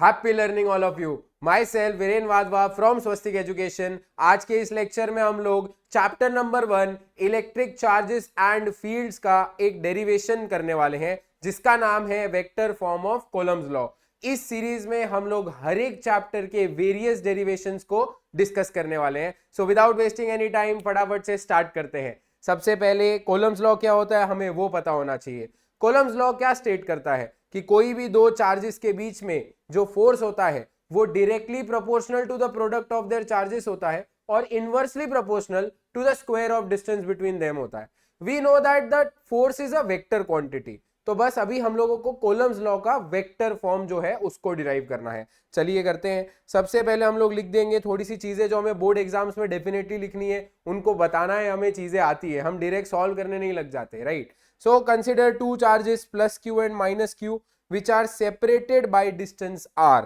Happy learning all of you. My self Viren Wadhwa from Swastik education. आज के इस lecture में हम लोग chapter number 1 electric charges and fields का एक डेरिवेशन करने वाले हैं जिसका नाम है vector form of Coulomb's law. इस सीरीज में हम लोग हर एक चैप्टर के वेरियस डेरिवेशंस को डिस्कस करने वाले हैं। So without wasting any time फटाफट से स्टार्ट करते हैं। सबसे पहले कूलम्ब्स लॉ क्या होता है हमें वो पता होना चाहिए। कूलम्ब्स लॉ क्या स्टेट करता है कि कोई भी दो चार्जेस के बीच में जो फोर्स होता है वो directly proportional to the product of their charges होता है और inversely proportional to the square of distance between them होता है। We know that the force is a vector quantity. तो बस अभी हम लोगों को कूलम्ब्स लॉ का वेक्टर फॉर्म जो है उसको डिराइव करना है। चलिए करते हैं। सबसे पहले हम लोग लिख देंगे थोड़ी सी चीजें जो हमें बोर्ड एग्जाम्स में डेफिनेटली लिखनी है, उनको बताना है, हमें चीजें आती है, हम डायरेक्ट सॉल्व करने नहीं लग जाते, right. So consider two charges plus q and minus q which are separated by distance r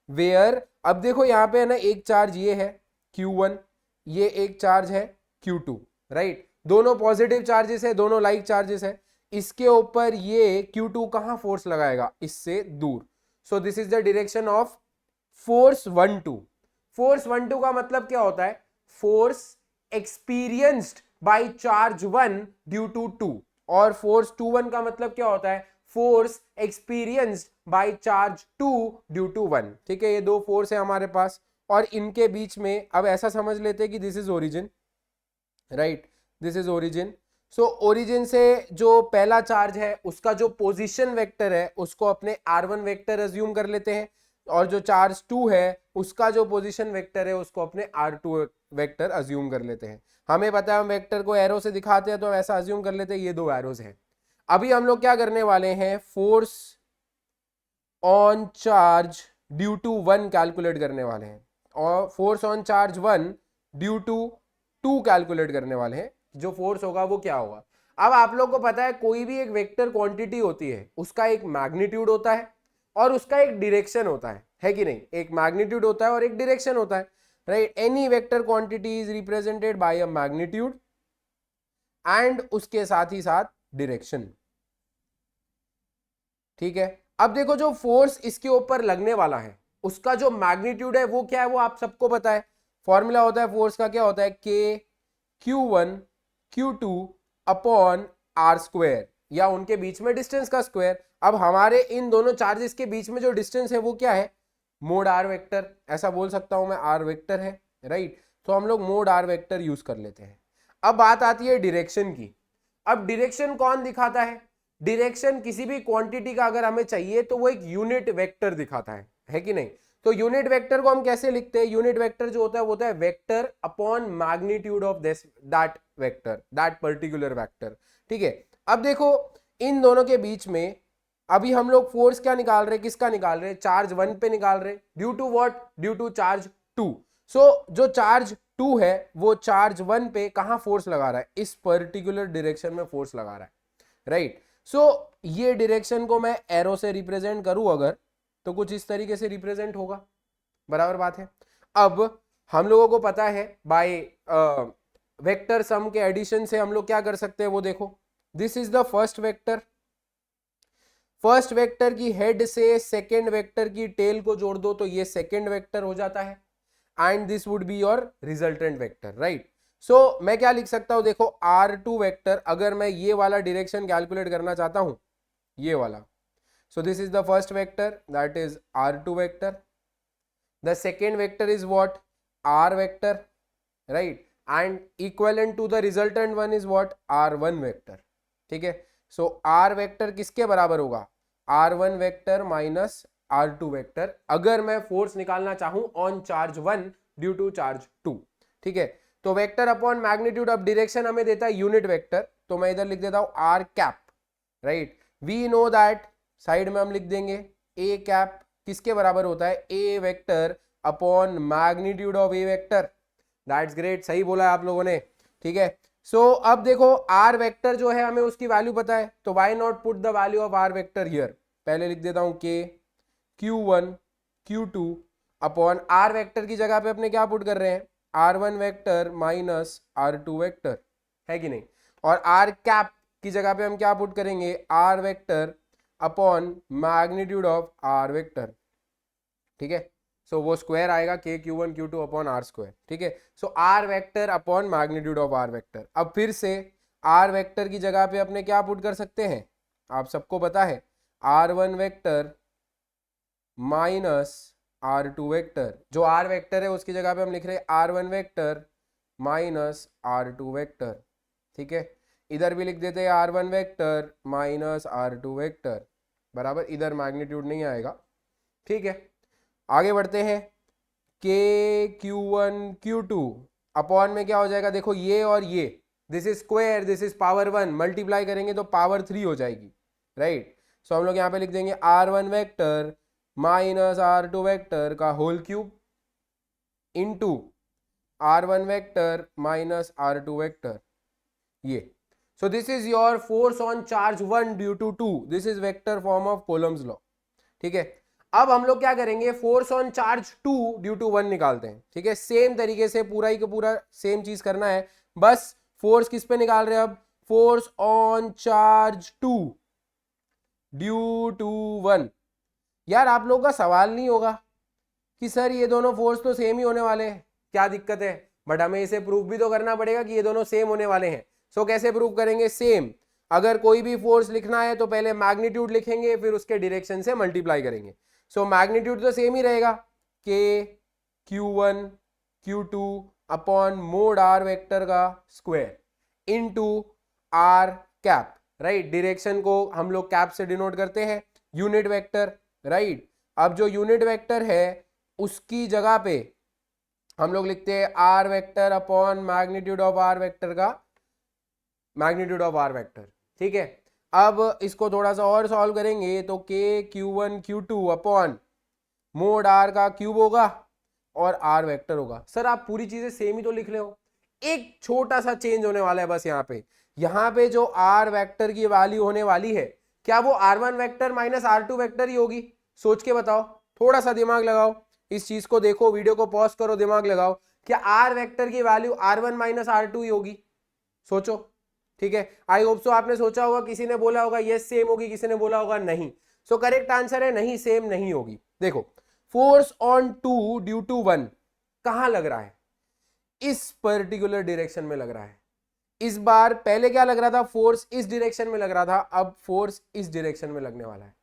where अब देखो यहाँ पे है ना एक चार्ज ये है q1, ये एक चार्ज है q2, राइट। दोनों पॉजिटिव चार्जेस है, दोनों लाइक चार्जेस है। इसके ऊपर ये q2 कहाँ फोर्स लगाएगा? इससे दूर। So this is the direction of force 1-2। Force 1-2 का मतलब क्या होता है? Force experienced by charge 1 due to 2। और फोर्स 2-1 का मतलब क्या होता है? Force experienced by charge 2 due to 1। ठीक है, ये दो फोर्स है हमारे पास और इनके बीच में अब ऐसा समझ लेते हैं कि this is origin, right, this is origin. So origin से जो पहला चार्ज है उसका जो पोजीशन वेक्टर है उसको अपने r1 वेक्टर अज्यूम कर लेते हैं और जो चार्ज 2 है उसका जो पोजीशन वेक्टर है उसको अपने r2 वेक्टर अज्यूम कर लेते हैं। हमें पता है हम वेक्टर को एरो से दिखाते हैं तो हम ऐसा अज्यूम कर लेते हैं ये दो एरोज हैं। अभी हम लोग क्या करने वाले हैं? Force on charge due to 1 calculate करने वाले हैं और force on charge 1 due to 2 calculate करने वाले हैं। जो फोर्स होगा वो क्या होगा? अब आप लोग को पता है कोई भी एक वेक्टर क्वांटिटी होती है उसका एक मैग्नीट्यूड होता है और उसका एक डायरेक्शन होता है कि नहीं? एक मैग्नीट्यूड होता है और एक डायरेक्शन होता है, right. Any vector quantity is represented by a magnitude and उसके साथ ही साथ डायरेक्शन। ठीक है, अब देखो जो फोर्स इसके ऊपर लगने वाला है उसका जो मैग्नीट्यूड है वो क्या है? वो आप सबको पता है। फॉर्मूला होता है फोर्स का, क्या होता है? के Q1 Q2 upon are square या उनके बीच में डिस्टेंस का स्क्वायर। अब हमारे इन दोनों चार्जेस के बीच में जो डिस्टेंस है वो क्या है? मोड आर वेक्टर, ऐसा बोल सकता हूं मैं, आर वेक्टर है, राइट। तो हम लोग मोड आर वेक्टर यूज कर लेते हैं। अब बात आती है डायरेक्शन की। अब डायरेक्शन कौन दिखाता है? डायरेक्शन किसी भी क्वांटिटी का अगर हमें चाहिए तो वो एक यूनिट वेक्टर दिखाता है कि नहीं? तो यूनिट वेक्टर को हम कैसे लिखते हैं? यूनिट वेक्टर जो होता है वो होता है vector upon magnitude of this that vector, that particular vector. ठीक है, अब देखो इन दोनों के बीच में अभी हम लोग फोर्स क्या निकाल रहे हैं? किसका निकाल रहे हैं? चार्ज 1 पे निकाल रहे हैं। Due to what? Due to charge 2। So जो चार्ज 2 है वो चार्ज 1 पे कहां फोर्स लगा रहा है? इस पर्टिकुलर डायरेक्शन में फोर्स लगा रहा है, राइट। सो ये डायरेक्शन को मैं एरो से रिप्रेजेंट करूं अगर, तो कुछ इस तरीके से रिप्रेजेंट होगा, बराबर बात है। अब हम लोगों को पता है बाय वेक्टर सम के एडिशन से हम लोग क्या कर सकते हैं वो देखो। This is the first vector, first vector की हेड से सेकेंड वेक्टर की टेल को जोड़ दो तो ये सेकेंड वेक्टर हो जाता है and this would be your resultant vector, right. So मैं क्या लिख सकता हूं? देखो R2 वेक्टर, अगर मैं ये वाला डायरेक्शन कैलकुलेट करना चाहता हूं, ये वाला, so this is the first vector, that is R2 vector. The second vector is what? R vector, right, and equivalent to the resultant one is what? R1 vector. ठीक है, सो R वेक्टर किसके बराबर होगा? R1 vector minus R2 vector, अगर मैं force निकालना चाहूं on charge 1 due to charge 2। ठीक है, तो vector upon magnitude of direction हमें देता है यूनिट वेक्टर, तो मैं इधर लिख देता हूं R cap, right. We know that, side में हम लिख देंगे A कैप किसके बराबर होता है? A vector upon magnitude of A vector. That's great, सही बोला है आप लोगों ने। ठीक है, सो अब देखो R वेक्टर जो है हमें उसकी वैल्यू पता है, तो why not put the value of R vector here. पहले लिख देता हूं K Q1 Q2 upon R vector की जगह पे अपने क्या पुट कर रहे हैं? R1 vector minus R2 vector, है कि नहीं? और R कैप की जगह पे हम क्या पुट करेंगे? R vector upon magnitude of R vector. ठीक है। सो वो स्क्वायर आएगा k q1 q2 upon are square, ठीक है। So R vector upon magnitude of R vector. अब फिर से आर वेक्टर की जगह पे अपने क्या पुट कर सकते हैं, आप सबको पता है r1 vector minus r2 vector. जो आर वेक्टर है उसकी जगह पे हम लिख रहे हैं r1 vector minus r2 vector, ठीक है। इधर भी लिख देते हैं r1 vector minus r2 vector बराबर, इधर मैग्नीट्यूड नहीं आएगा, ठीक है। आगे बढ़ते हैं, k q1 q2 अपॉन में क्या हो जाएगा, देखो ये और ये, this is square, this is power 1, multiply करेंगे तो पावर 3 हो जाएगी, राइट। सो हम लोग यहाँ पे लिख देंगे r1 vector minus r2 vector का whole cube into r1 vector minus r2 vector, ये। So this is your force on charge 1 due to 2, this is vector form of Coulomb's law, ठीक है। अब हम लोग क्या करेंगे, force on charge 2 due to 1 निकालते हैं, ठीक है। सेम तरीके से पूरा ही का पूरा सेम चीज करना है, बस फोर्स किस पे निकाल रहे हैं अब, force on charge 2 due to 1। यार आप लोगों का सवाल नहीं होगा कि सर ये दोनों फोर्स तो सेम ही होने वाले हैं, क्या दिक्कत है, बट हमें इसे प्रूफ भी तो करना पड़ेगा कि ये दोनों सेम होने वाले हैं। सो कैसे प्रूफ करेंगे, सेम, अगर कोई भी फोर्स लिखना है तो पहले मैग्नीट्यूड लिखेंगे फिर उसके डायरेक्शन से मल्टीप्लाई करेंगे। सो मैग्नीट्यूड तो सेम ही रहेगा, k q1 q2 upon mod R vector का square into R cap, right. Direction को हम लोग कैप से डिनोट करते हैं, यूनिट वेक्टर, राइट। अब जो यूनिट वेक्टर है उसकी जगह पे हम लोग लिखते हैं R vector upon magnitude of R vector का मैग्नीट्यूड ऑफ आर वेक्टर, ठीक है। अब इसको थोड़ा सा और सॉल्व करेंगे तो k q1 q2 upon mode r का क्यूब होगा और r वेक्टर होगा। सर आप पूरी चीजें सेम ही तो लिख रहे हो, एक छोटा सा चेंज होने वाला है बस यहाँ पे जो r वेक्टर की वैल्यू होने वाली है, क्या वो r1 vector minus r2 vector ही होगी, सोच के बताओ, थोड़ा सा दिमाग लगाओ, इस चीज को देखो, वीडियो को पॉज करो, दिमाग लगाओ, क्या r वेक्टर की वैल्यू r1 माइनस r2 ही होगी, सोचो, ठीक है। आई होप सो आपने सोचा होगा, किसी ने बोला होगा यस सेम होगी, किसी ने बोला होगा नहीं। सो करेक्ट आंसर है नहीं, सेम नहीं होगी। देखो फोर्स ऑन 2 ड्यू टू 1 कहां लग रहा है, इस पर्टिकुलर डायरेक्शन में लग रहा है। इस बार पहले क्या लग रहा था, फोर्स इस डायरेक्शन में लग रहा था, अब फोर्स इस डायरेक्शन में लगने वाला है।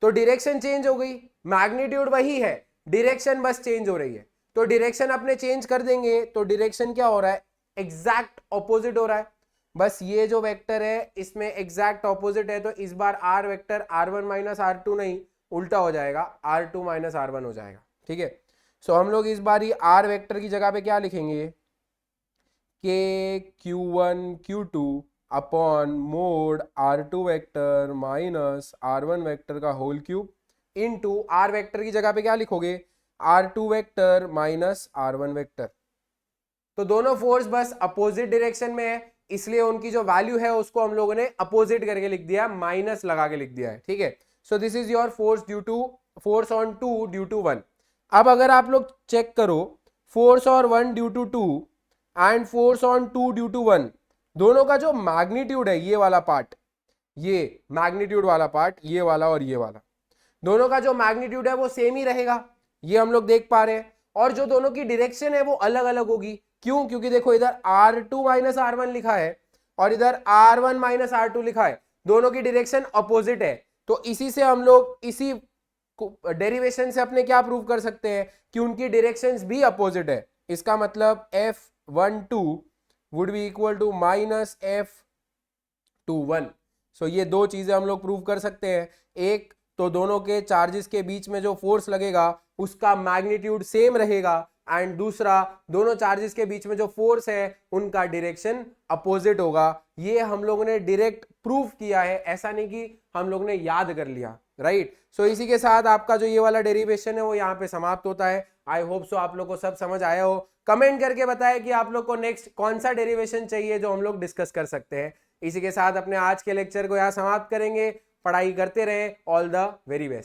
तो डायरेक्शन चेंज हो गई, मैग्नीट्यूड वही है, डायरेक्शन बस चेंज हो रही है। तो डायरेक्शन अपने चेंज कर देंगे तो डायरेक्शन क्या हो रहा है, एग्जैक्ट ऑपोजिट हो रहा है। बस ये जो वेक्टर है इसमें एग्जैक्ट ऑपोजिट है, तो इस बार are vector r1 minus r2 नहीं, उल्टा हो जाएगा, r2 माइनस r1 हो जाएगा, ठीक है। सो हम लोग इस बार ही आर वेक्टर की जगह पे क्या लिखेंगे, k q1 q2 upon mod r2 vector minus r1 vector का whole cube into R vector की जगह पे क्या लिखोगे, r2 vector minus r1 vector. तो दोनों फोर्स बस अपोजिट डायरेक्शन में है, इसलिए उनकी जो वैल्यू है उसको हम लोगों ने अपोजिट करके लिख दिया, माइनस लगा के लिख दिया है, ठीक है। So this is your force on 2 due to 1। अब अगर आप लोग चेक करो, force on 1 due to 2 and force on 2 due to 1, दोनों का जो मैग्नीट्यूड है, ये वाला पार्ट, ये मैग्नीट्यूड वाला पार्ट, ये वाला और ये वाला, दोनों का जो मैग्नीट्यूड है वो सेम ही रहेगा, ये हम लोग देख पा रहे हैं। और जो दोनों की डायरेक्शन है वो अलग अलग होगी, क्यों, क्योंकि देखो इधर r2 माइनस r1 लिखा है और इधर r1 माइनस r2 लिखा है, दोनों की डायरेक्शन अपोजिट है। तो इसी से हम लोग इसी डेरिवेशन से अपने क्या प्रूव कर सकते हैं कि उनकी डायरेक्शंस भी अपोजिट है। इसका मतलब F12 would be equal to minus F21। So ये दो चीजें हम लोग प्रूव कर सकते हैं, एक तो दोनों के चार्जेस के बीच में जो फोर्स लगेगा उसका मैग्नीट्यूड सेम रहेगा, एंड दूसरा दोनों चार्जेस के बीच में जो फोर्स है उनका डायरेक्शन अपोजिट होगा। ये हम लोगों ने डायरेक्ट प्रूफ किया है, ऐसा नहीं कि हम लोग ने याद कर लिया, राइट। सो इसी के साथ आपका जो ये वाला डेरिवेशन है वो यहाँ पे समाप्त होता है। आई होप सो आप लोग को सब समझ आया हो। कमेंट करके बताएं कि आप लोग को नेक्स्ट कौन सा डेरिवेशन चाहिए जो हम लोग डिस्कस कर सकते हैं। इसी के साथ अपने आज के लेक्चर को यहाँ समाप्त करेंगे। पढ़ाई करते रहें। All the very best.